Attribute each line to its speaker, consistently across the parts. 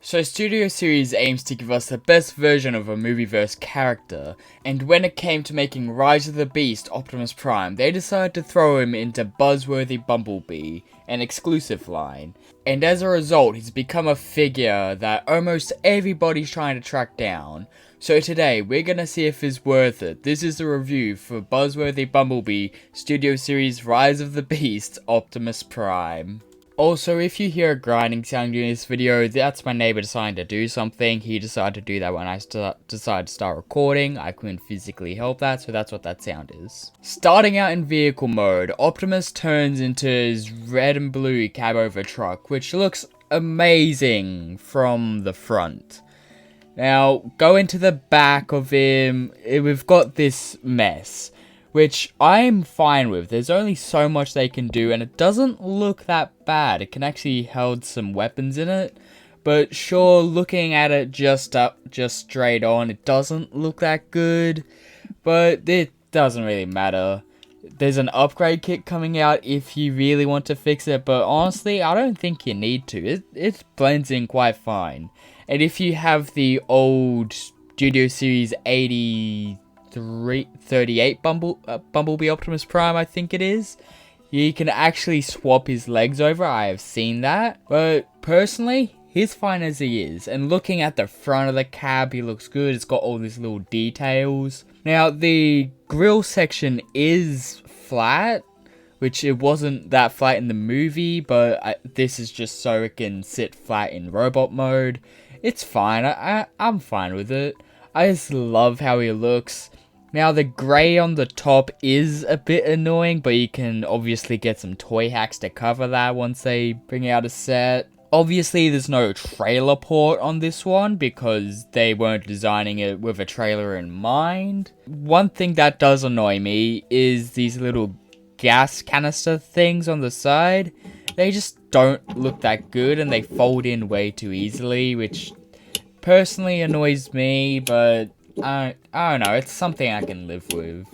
Speaker 1: So Studio Series aims to give us the best version of a movieverse character, and when it came to making Rise of the Beast Optimus Prime, they decided to throw him into buzzworthy Bumblebee, an exclusive line. And as a result, he's become a figure that almost everybody's trying to track down. So today, we're gonna see if it's worth it. This is a review for buzzworthy Bumblebee Studio Series Rise of the Beast Optimus Prime. Also, if you hear a grinding sound during this video, that's my neighbor deciding to do something. He decided to do that when I decided to start recording. I couldn't physically help that, so that's what that sound is. Starting out in vehicle mode, Optimus turns into his red and blue cab over truck, which looks amazing from the front. Now, go into the back of him, we've got this mess, which I'm fine with. There's only so much they can do, and it doesn't look that bad. It can actually hold some weapons in it, but sure, looking at it just straight on, it doesn't look that good, but it doesn't really matter. There's an upgrade kit coming out if you really want to fix it, but honestly, I don't think you need to. It blends in quite fine. And if you have the old Studio Series 38 Bumblebee Optimus Prime, I think it is, you can actually swap his legs over. I have seen that, but personally, he's fine as he is. And looking at the front of the cab, he looks good. It's got all these little details. Now, the grill section is flat, which it wasn't that flat in the movie, but this is just so it can sit flat in robot mode. It's fine. I'm fine with it. I just love how he looks. Now, the grey on the top is a bit annoying, but you can obviously get some toy hacks to cover that once they bring out a set. Obviously, there's no trailer port on this one because they weren't designing it with a trailer in mind. One thing that does annoy me is these little gas canister things on the side. They just don't look that good and they fold in way too easily, which personally annoys me, but I don't know, it's something I can live with.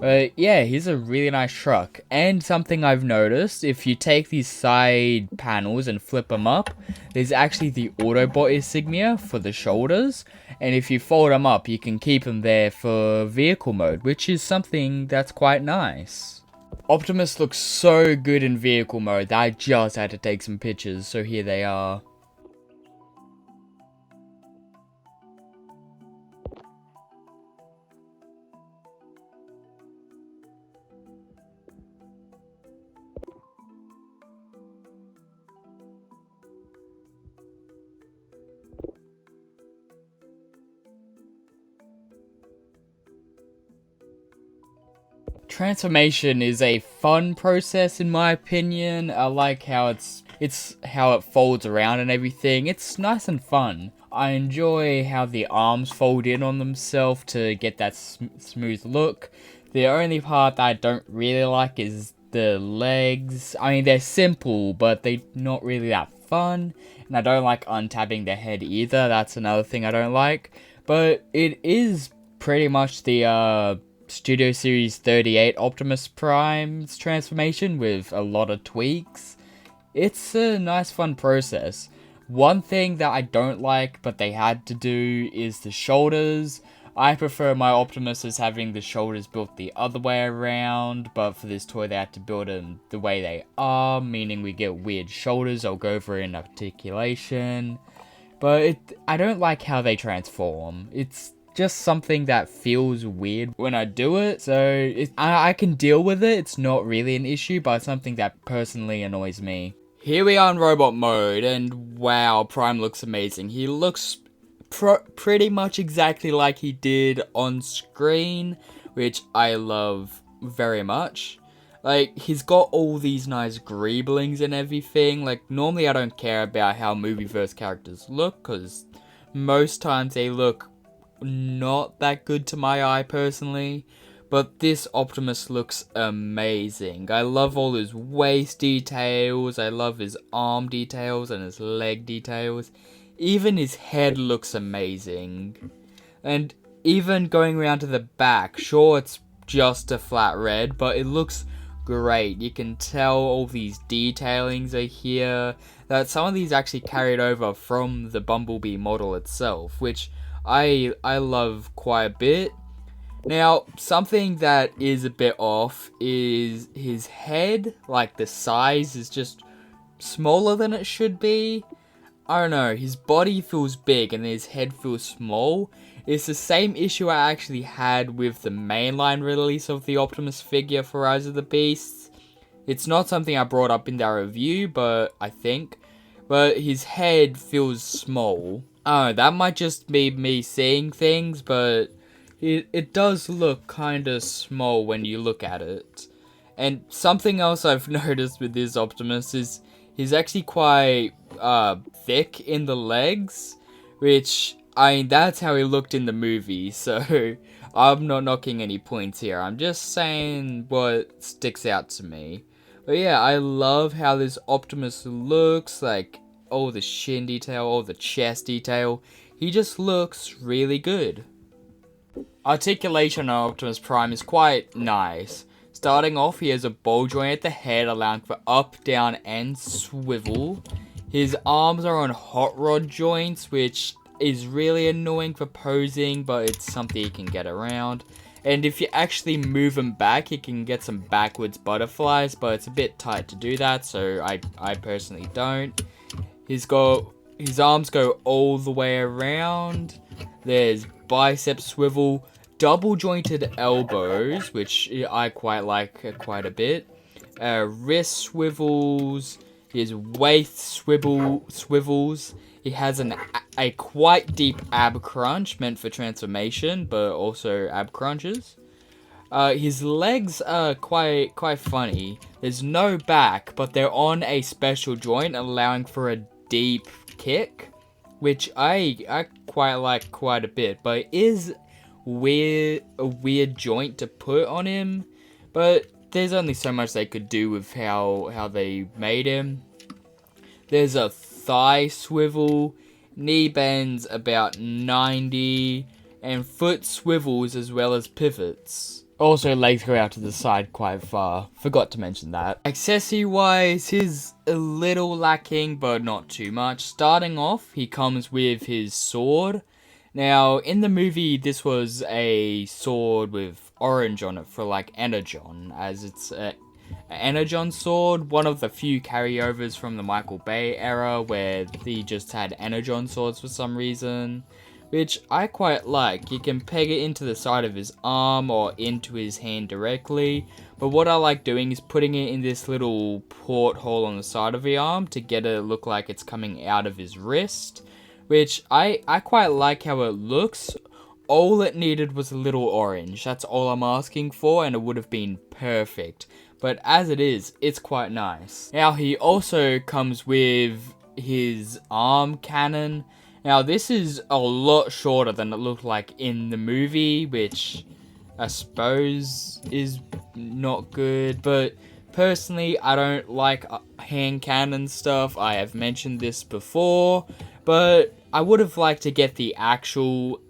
Speaker 1: But yeah, he's a really nice truck. And something I've noticed, if you take these side panels and flip them up, there's actually the Autobot insignia for the shoulders. And if you fold them up, you can keep them there for vehicle mode, which is something that's quite nice. Optimus looks so good in vehicle mode that I just had to take some pictures, so here they are. Transformation is a fun process in my opinion. I like how it's how it folds around and everything. It's nice and fun. I enjoy how the arms fold in on themselves to get that smooth look. The only part that I don't really like is the legs. I mean, they're simple, but they're not really that fun. And I don't like untabbing the head either. That's another thing I don't like. But it is pretty much the Studio Series 38 Optimus Prime's transformation with a lot of tweaks. It's a nice fun process. One thing that I don't like but they had to do is the shoulders. I prefer my Optimus as having the shoulders built the other way around, but for this toy they had to build them the way they are, meaning we get weird shoulders. I'll go over in articulation. But I don't like how they transform. It's just something that feels weird when I do it, so I can deal with it. It's not really an issue, but it's something that personally annoys me. Here we are in robot mode, and wow, Prime looks amazing. He looks pretty much exactly like he did on screen, which I love very much. Like, he's got all these nice greeblings and everything. Like, normally I don't care about how movieverse characters look, because most times they look not that good to my eye personally, but this Optimus looks amazing. I love all his waist details, I love his arm details and his leg details. Even his head looks amazing. And even going around to the back, sure it's just a flat red, but it looks great. You can tell all these detailings are here, that some of these actually carried over from the Bumblebee model itself, which I love quite a bit. Now, something that is a bit off is his head. Like, the size is just smaller than it should be. I don't know, his body feels big and his head feels small. It's the same issue I actually had with the mainline release of the Optimus figure for Rise of the Beasts. It's not something I brought up in that review, but his head feels small. I don't know, that might just be me seeing things, but it does look kinda small when you look at it. And something else I've noticed with this Optimus is he's actually quite thick in the legs, which, I mean, that's how he looked in the movie, so I'm not knocking any points here. I'm just saying what sticks out to me. But yeah, I love how this Optimus looks, like all the shin detail, all the chest detail. He just looks really good. Articulation on Optimus Prime is quite nice. Starting off, he has a ball joint at the head, allowing for up, down, and swivel. His arms are on hot rod joints, which is really annoying for posing, but it's something you can get around. And if you actually move him back, you can get some backwards butterflies, but it's a bit tight to do that, so I personally don't. His arms go all the way around. There's bicep swivel, double jointed elbows, which I quite like quite a bit. Wrist swivels. His waist swivels. He has a quite deep ab crunch meant for transformation, but also ab crunches. His legs are quite funny. There's no back, but they're on a special joint, allowing for a deep kick, which I quite like quite a bit. But it is a weird joint to put on him, but there's only so much they could do with how they made him. There's a thigh swivel, knee bends about 90, and foot swivels as well as pivots. Also, legs go out to the side quite far. Forgot to mention that. Accessory-wise, he's a little lacking, but not too much. Starting off, he comes with his sword. Now, in the movie, this was a sword with orange on it for, like, Energon, as it's an Energon sword, one of the few carryovers from the Michael Bay era, where he just had Energon swords for some reason, which I quite like. You can peg it into the side of his arm or into his hand directly, but what I like doing is putting it in this little porthole on the side of the arm to get it look like it's coming out of his wrist, which I quite like how it looks. All it needed was a little orange. That's all I'm asking for, and it would have been perfect. But as it is, it's quite nice. Now, he also comes with his arm cannon. Now, this is a lot shorter than it looked like in the movie, which I suppose is not good. But personally, I don't like hand cannon stuff. I have mentioned this before. But I would have liked to get the actual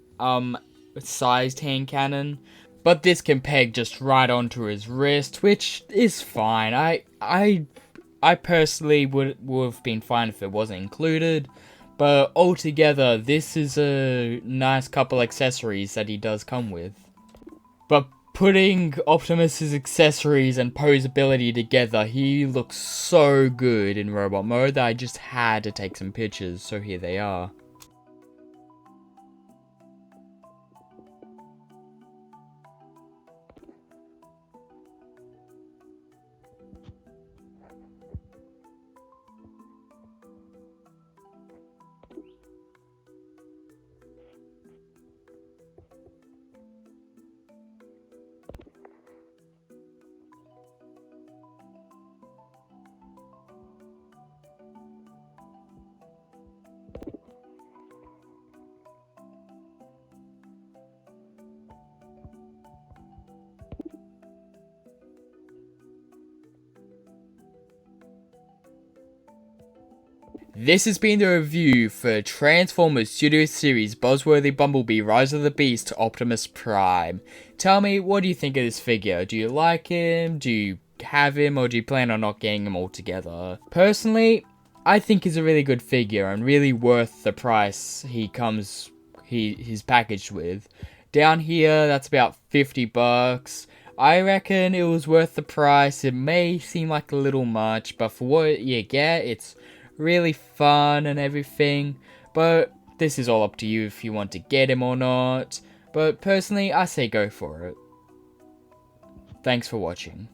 Speaker 1: sized hand cannon. But this can peg just right onto his wrist, which is fine. I personally would have been fine if it wasn't included. But altogether, this is a nice couple accessories that he does come with. But putting Optimus's accessories and posability together, he looks so good in robot mode that I just had to take some pictures, so here they are. This has been the review for Transformers Studio Series Buzzworthy Bumblebee Rise of the Beast Optimus Prime. Tell me, what do you think of this figure? Do you like him? Do you have him, or do you plan on not getting him altogether? Personally, I think he's a really good figure and really worth the price he's packaged with. Down here, that's about $50. I reckon it was worth the price. It may seem like a little much, but for what you get, it's really fun and everything. But this is all up to you if you want to get him or not. But personally, I say go for it. Thanks for watching.